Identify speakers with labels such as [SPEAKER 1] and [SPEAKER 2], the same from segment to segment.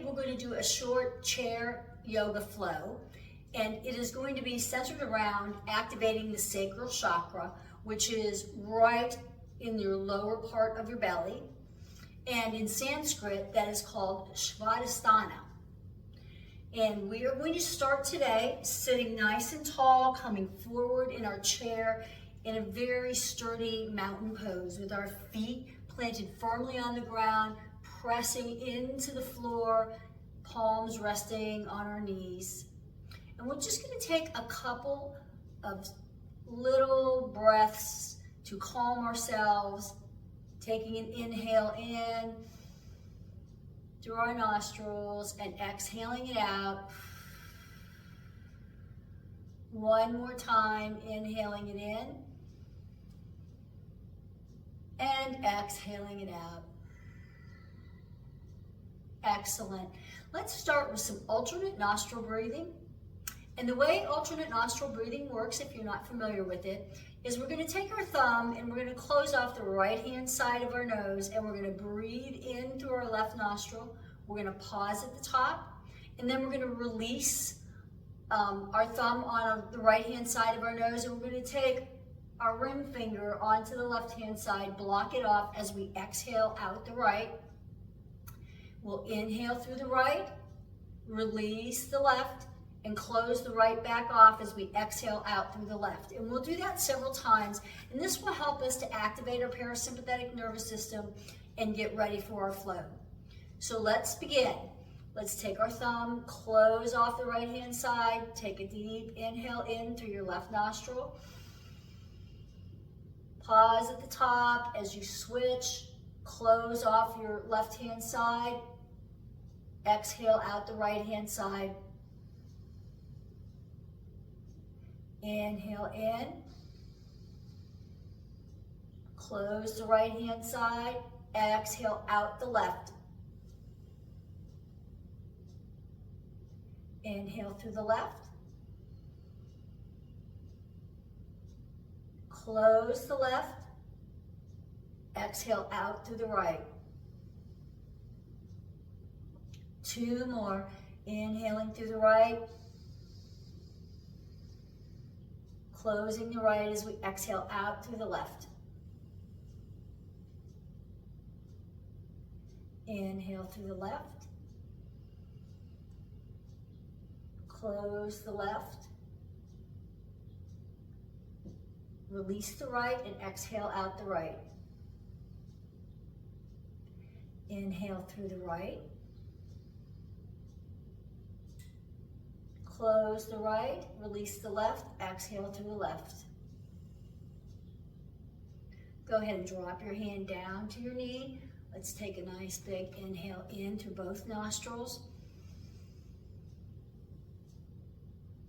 [SPEAKER 1] we're going to do a short chair yoga flow, and it is going to be centered around activating the sacral chakra, which is right in your lower part of your belly. And in Sanskrit, that is called Svadhisthana. And we are going to start today sitting nice and tall, coming forward in our chair in a very sturdy mountain pose with our feet planted firmly on the ground, pressing into the floor, palms resting on our knees. And we're just going to take a couple of little breaths to calm ourselves, taking an inhale in through our nostrils and exhaling it out. One more time, inhaling it in and exhaling it out. Excellent. Let's start with some alternate nostril breathing. And the way alternate nostril breathing works, if you're not familiar with it, is we're going to take our thumb and we're going to close off the right-hand side of our nose, and we're going to breathe in through our left nostril. We're going to pause at the top, and then we're going to release our thumb on the right-hand side of our nose, and we're going to take our ring finger onto the left-hand side, block it off as we exhale out the right. We'll inhale through the right, release the left, and close the right back off as we exhale out through the left. And we'll do that several times, and this will help us to activate our parasympathetic nervous system and get ready for our flow. So let's begin. Let's take our thumb, close off the right-hand side, take a deep inhale in through your left nostril. Pause at the top as you switch, close off your left-hand side, exhale out the right-hand side. Inhale in, close the right-hand side, exhale out the left. Inhale through the left, close the left, exhale out through the right. Two more, inhaling through the right, closing the right as we exhale out through the left. Inhale through the left. Close the left. Release the right and exhale out the right. Inhale through the right. Close the right, release the left, exhale through the left. Go ahead and drop your hand down to your knee. Let's take a nice big inhale in through both nostrils.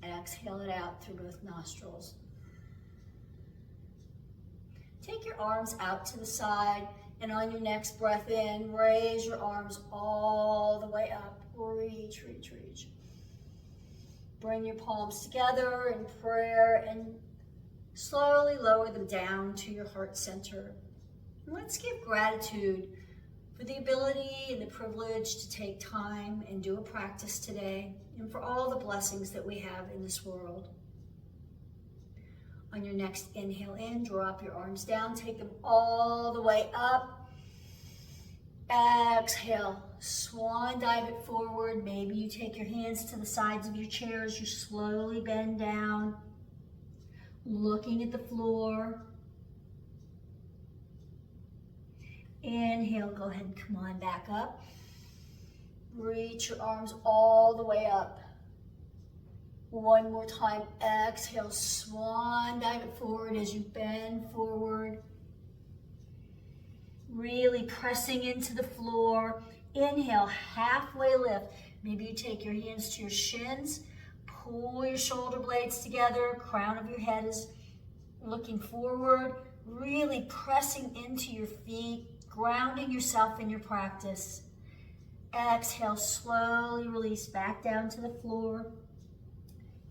[SPEAKER 1] Exhale it out through both nostrils. Take your arms out to the side, and on your next breath in, raise your arms all the way up. Reach, reach, reach. Bring your palms together in prayer and slowly lower them down to your heart center. And let's give gratitude for the ability and the privilege to take time and do a practice today, and for all the blessings that we have in this world. On your next inhale in, drop your arms down, take them all the way up. Exhale, swan dive it forward. Maybe you take your hands to the sides of your chair as you slowly bend down, looking at the floor. Inhale, go ahead and come on back up. Reach your arms all the way up. One more time, exhale, swan dive it forward as you bend forward. Really pressing into the floor. Inhale, halfway lift. Maybe you take your hands to your shins, pull your shoulder blades together, crown of your head is looking forward, really pressing into your feet, grounding yourself in your practice. Exhale, slowly release back down to the floor.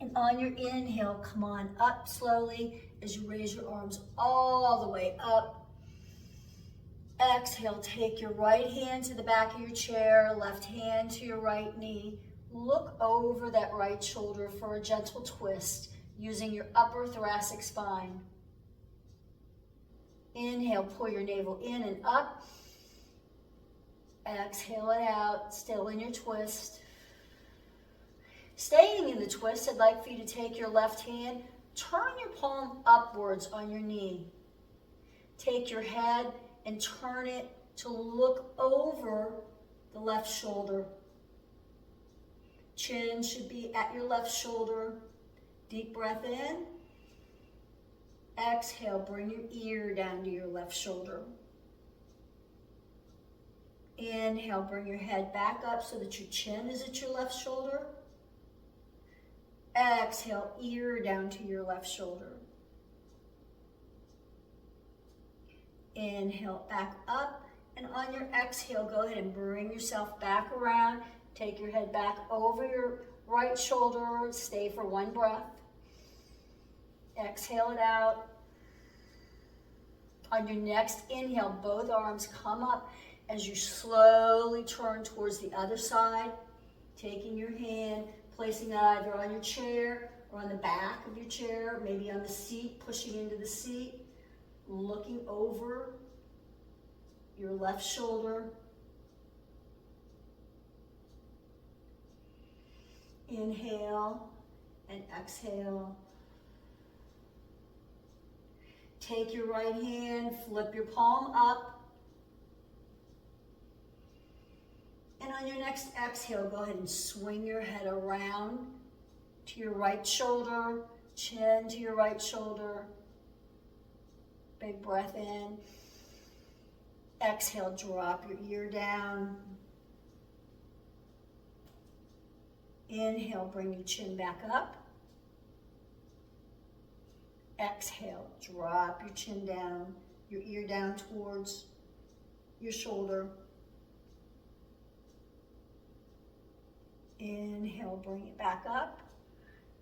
[SPEAKER 1] And on your inhale, come on up slowly as you raise your arms all the way up. Exhale, take your right hand to the back of your chair, left hand to your right knee. Look over that right shoulder for a gentle twist using your upper thoracic spine. Inhale, pull your navel in and up. Exhale it out, still in your twist. Staying in the twist, I'd like for you to take your left hand, turn your palm upwards on your knee. Take your head and turn it to look over the left shoulder. Chin should be at your left shoulder. Deep breath in. Exhale, bring your ear down to your left shoulder. Inhale, bring your head back up so that your chin is at your left shoulder. Exhale, ear down to your left shoulder. Inhale, back up. And on your exhale, go ahead and bring yourself back around. Take your head back over your right shoulder. Stay for one breath. Exhale it out. On your next inhale, both arms come up as you slowly turn towards the other side. Taking your hand, placing it either on your chair or on the back of your chair, maybe on the seat, pushing into the seat. Looking over your left shoulder. Inhale and exhale. Take your right hand, flip your palm up. And on your next exhale, go ahead and swing your head around to your right shoulder, chin to your right shoulder. Big breath in. Exhale, drop your ear down. Inhale, bring your chin back up. Exhale, drop your chin down, your ear down towards your shoulder. Inhale, bring it back up.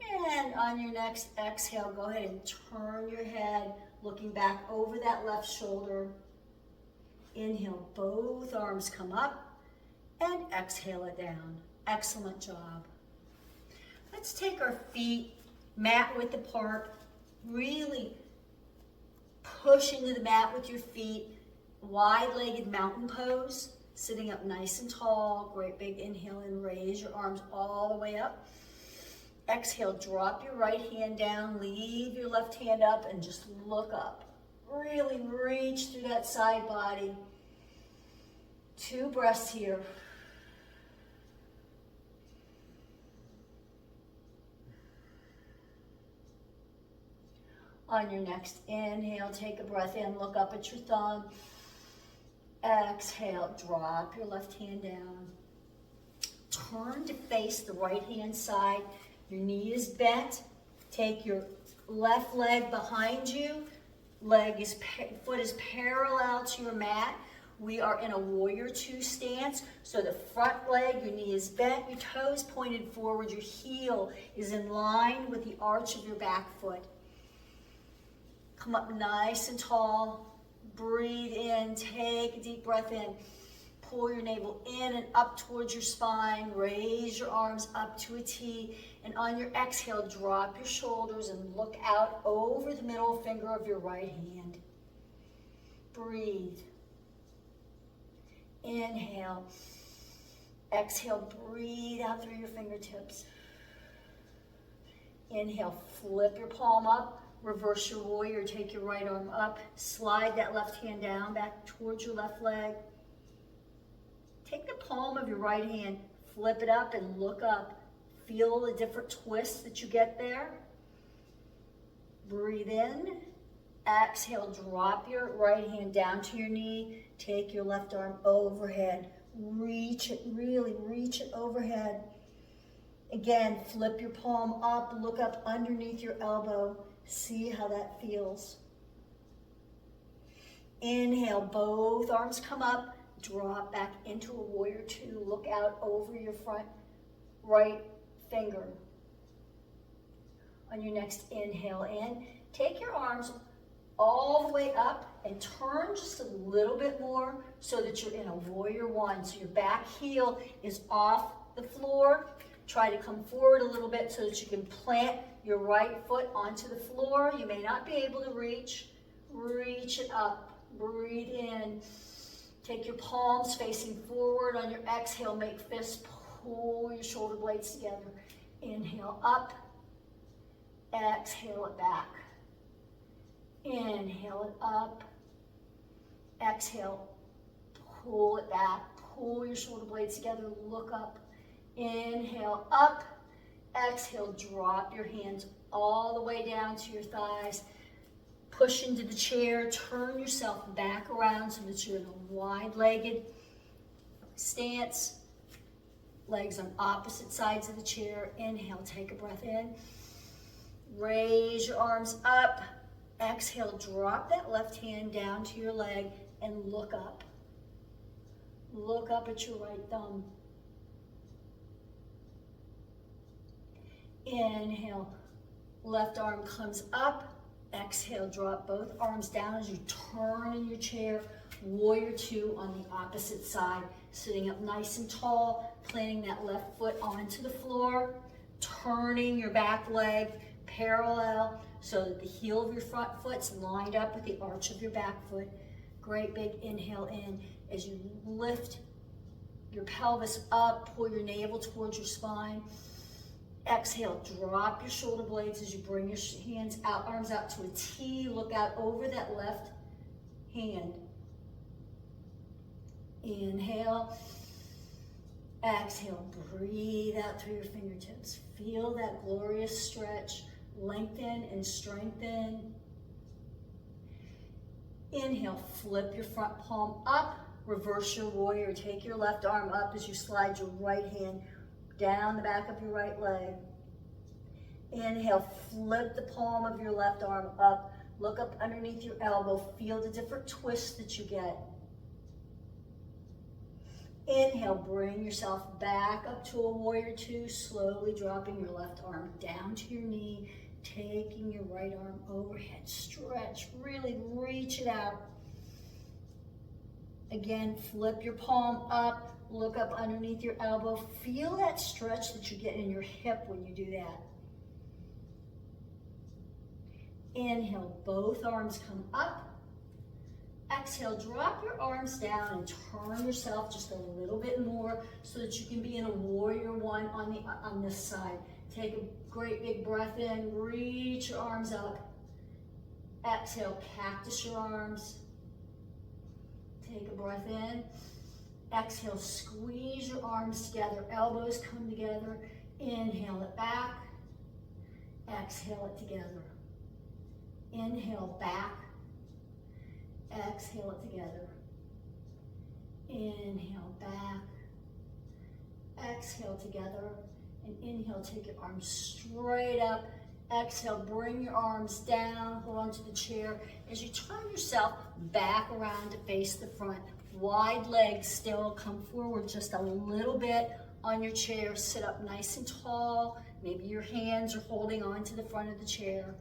[SPEAKER 1] And on your next exhale, go ahead and turn your head, looking back over that left shoulder. Inhale, both arms come up, and exhale it down. Excellent job. Let's take our feet mat width apart. Really push into the mat with your feet. Wide-legged mountain pose. Sitting up nice and tall. Great big inhale and raise your arms all the way up. Exhale, drop your right hand down. Leave your left hand up and just look up. Really reach through that side body. 2 breaths here. On your next inhale, take a breath in, look up at your thumb. Exhale, drop your left hand down. Turn to face the right hand side. Your knee is bent. Take your left leg behind you. Foot is parallel to your mat. We are in a warrior 2 stance. So the front leg, your knee is bent, your toes pointed forward, your heel is in line with the arch of your back foot. Come up nice and tall. Breathe in, take a deep breath in. Pull your navel in and up towards your spine. Raise your arms up to a T. And on your exhale, drop your shoulders and look out over the middle finger of your right hand. Breathe. Inhale. Exhale, breathe out through your fingertips. Inhale, flip your palm up. Reverse your warrior, take your right arm up. Slide that left hand down, back towards your left leg. Take the palm of your right hand, flip it up and look up. Feel the different twists that you get there. Breathe in. Exhale, drop your right hand down to your knee. Take your left arm overhead. Reach it, really reach it overhead. Again, flip your palm up, look up underneath your elbow. See how that feels. Inhale, both arms come up, drop back into a warrior 2. Look out over your front right finger. On your next inhale in, take your arms all the way up and turn just a little bit more so that you're in a warrior one. So your back heel is off the floor. Try to come forward a little bit so that you can plant your right foot onto the floor. You may not be able to reach. Reach it up. Breathe in. Take your palms facing forward. On your exhale, make fists. Pull your shoulder blades together. Inhale up. Exhale it back. Inhale it up. Exhale. Pull it back. Pull your shoulder blades together. Look up. Inhale up. Exhale. Drop your hands all the way down to your thighs. Push into the chair. Turn yourself back around so that you're in a wide-legged stance. Legs on opposite sides of the chair. Inhale. Take a breath in. Raise your arms up. Exhale. Drop that left hand down to your leg and look up. Look up at your right thumb. Inhale, left arm comes up. Exhale, drop both arms down as you turn in your chair. Warrior two on the opposite side. Sitting up nice and tall, planting that left foot onto the floor. Turning your back leg parallel so that the heel of your front foot's lined up with the arch of your back foot. Great big inhale in as you lift your pelvis up, pull your navel towards your spine. Exhale, drop your shoulder blades as you bring your hands out, arms out to a T. Look out over that left hand. Inhale. Exhale, breathe out through your fingertips. Feel that glorious stretch. Lengthen and strengthen. Inhale, flip your front palm up. Reverse your warrior. Take your left arm up as you slide your right hand down the back of your right leg. Inhale, flip the palm of your left arm up. Look up underneath your elbow. Feel the different twists that you get. Inhale, bring yourself back up to a warrior two, slowly dropping your left arm down to your knee, taking your right arm overhead. Stretch, really reach it out. Again, flip your palm up. Look up underneath your elbow. Feel that stretch that you get in your hip when you do that. Inhale, both arms come up. Exhale, drop your arms down and turn yourself just a little bit more so that you can be in a warrior one on this side. Take a great big breath in. Reach your arms up. Exhale, cactus your arms. Take a breath in. Exhale, squeeze your arms together, elbows come together. Inhale it back. Exhale it together. Inhale back. Exhale it together. Inhale back. Exhale together. And inhale, take your arms straight up. Exhale, bring your arms down, hold onto the chair. As you turn yourself back around to face the front, wide legs still, come forward just a little bit on your chair. Sit up nice and tall. Maybe your hands are holding on to the front of the chair.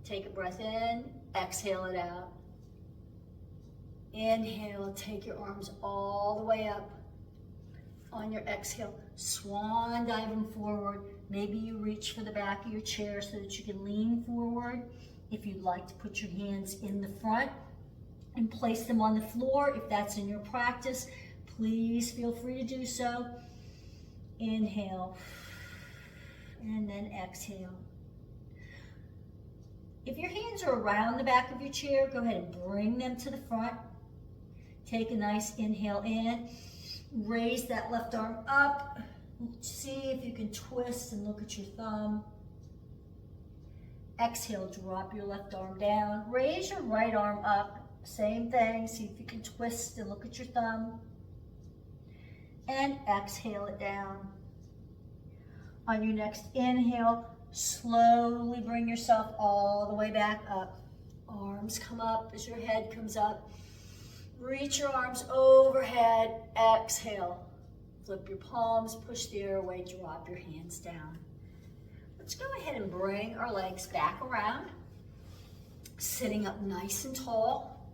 [SPEAKER 1] Take a breath in, exhale it out. Inhale, take your arms all the way up. On your exhale, swan diving forward. Maybe you reach for the back of your chair so that you can lean forward. If you'd like to put your hands in the front and place them on the floor, if that's in your practice, please feel free to do so. Inhale, and then exhale. If your hands are around the back of your chair, go ahead and bring them to the front. Take a nice inhale in. Raise that left arm up. See if you can twist and look at your thumb. Exhale, drop your left arm down. Raise your right arm up. Same thing. See if you can twist and look at your thumb. And exhale it down. On your next inhale, slowly bring yourself all the way back up. Arms come up as your head comes up. Reach your arms overhead. Exhale. Flip your palms, push the air away, drop your hands down. Let's go ahead and bring our legs back around. Sitting up nice and tall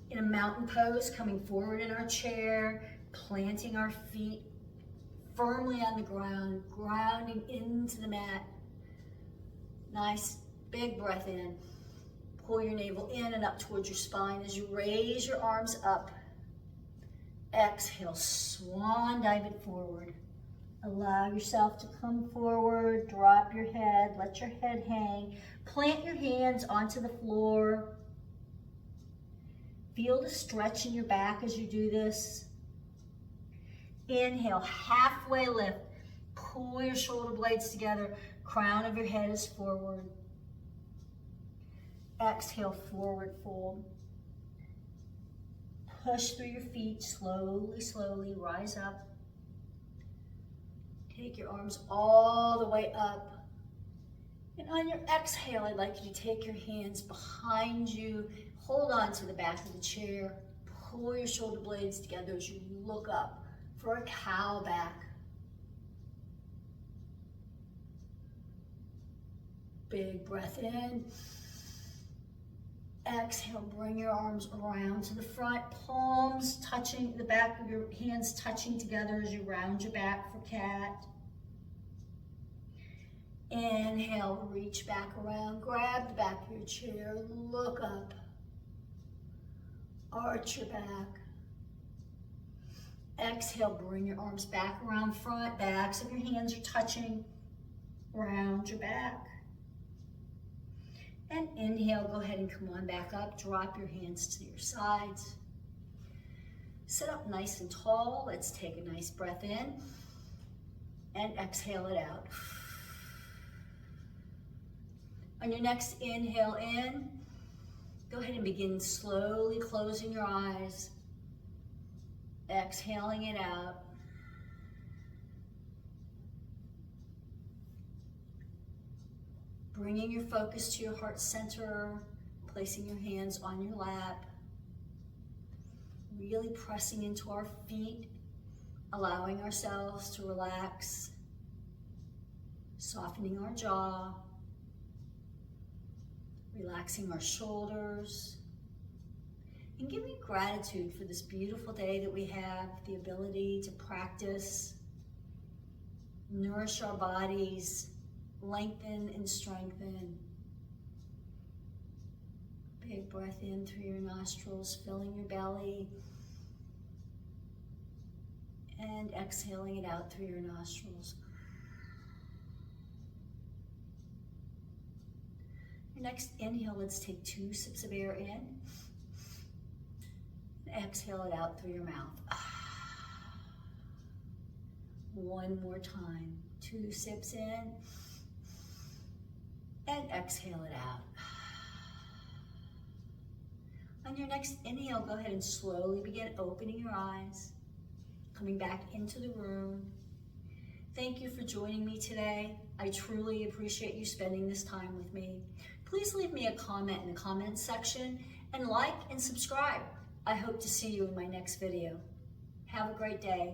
[SPEAKER 1] in a mountain pose, coming forward in our chair, planting our feet firmly on the ground, grounding into the mat. Nice big breath in. Pull your navel in and up towards your spine as you raise your arms up. Exhale, swan dive it forward. Allow yourself to come forward, drop your head, let your head hang. Plant your hands onto the floor. Feel the stretch in your back as you do this. Inhale, halfway lift. Pull your shoulder blades together. Crown of your head is forward. Exhale, forward fold. Push through your feet, slowly, slowly, rise up. Take your arms all the way up. And on your exhale, I'd like you to take your hands behind you. Hold on to the back of the chair. Pull your shoulder blades together as you look up for a cow back. Big breath in. Exhale, bring your arms around to the front, palms touching, the back of your hands touching together as you round your back for cat. Inhale, reach back around, grab the back of your chair, look up, arch your back. Exhale, bring your arms back around front, backs of your hands are touching, round your back. And inhale, go ahead and come on back up. Drop your hands to your sides. Sit up nice and tall. Let's take a nice breath in and exhale it out. On your next inhale in, go ahead and begin slowly closing your eyes. Exhaling it out. Bringing your focus to your heart center, placing your hands on your lap, really pressing into our feet, allowing ourselves to relax, softening our jaw, relaxing our shoulders, and giving gratitude for this beautiful day that we have, the ability to practice, nourish our bodies, lengthen and strengthen. Big breath in through your nostrils, filling your belly, and exhaling it out through your nostrils. Your next inhale, let's take 2 sips of air in, and exhale it out through your mouth. One more time, 2 sips in, and exhale it out. On your next inhale, go ahead and slowly begin opening your eyes, coming back into the room. Thank you for joining me today. I truly appreciate you spending this time with me. Please leave me a comment in the comments section and like and subscribe. I hope to see you in my next video. Have a great day.